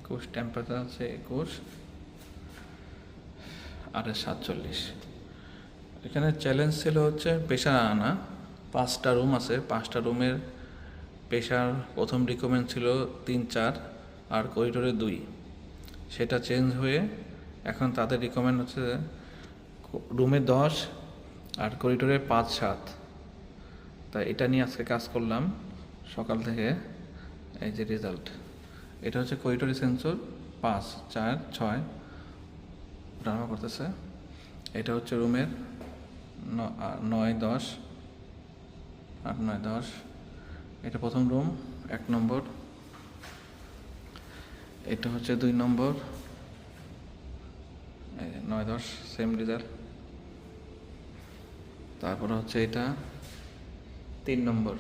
21, temperature আছে 21 আর 47। এখানে challenge ছিল হচ্ছে প্রেশার আনা। 5টা রুম আছে, 5টা রুমের প্রেশার প্রথম রিকমেন্ড ছিল 3-4 আর করিডোরে 2। সেটা চেঞ্জ হয়ে এখন তাদের রিকমেন্ড হচ্ছে রুমে 10 আর করিডোরে 5-7। তাই এটা নিয়ে আজকে কাজ করলাম সকাল থেকে। এই যে রেজাল্ট, এটা হচ্ছে করিডোরে সেন্সর 5, 4, 6 ড্রামা করতেছে। এটা হচ্ছে রুমের 9, 10, 8, 9, 10। এটা প্রথম রুম 1 নম্বর। এটা হচ্ছে 2 নম্বর, 9, 10 সেম রেজাল্ট। তারপর হচ্ছে এটা 3 নম্বর।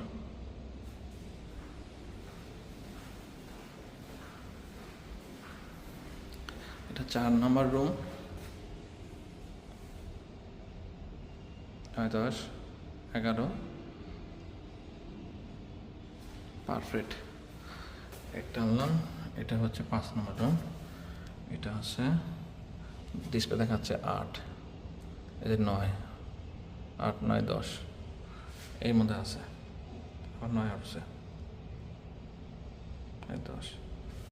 এটা 4 নম্বর রুম, 9, 10, 11 পারফেক্ট। একটা আনলাম। এটা হচ্ছে 5 নম্বর রুম। এটা হচ্ছে ডিসপ্লে দেখাচ্ছে 8, এদের 9, 8, 9, 10 এর মধ্যে আছে, আবার 9 আসছে, 10।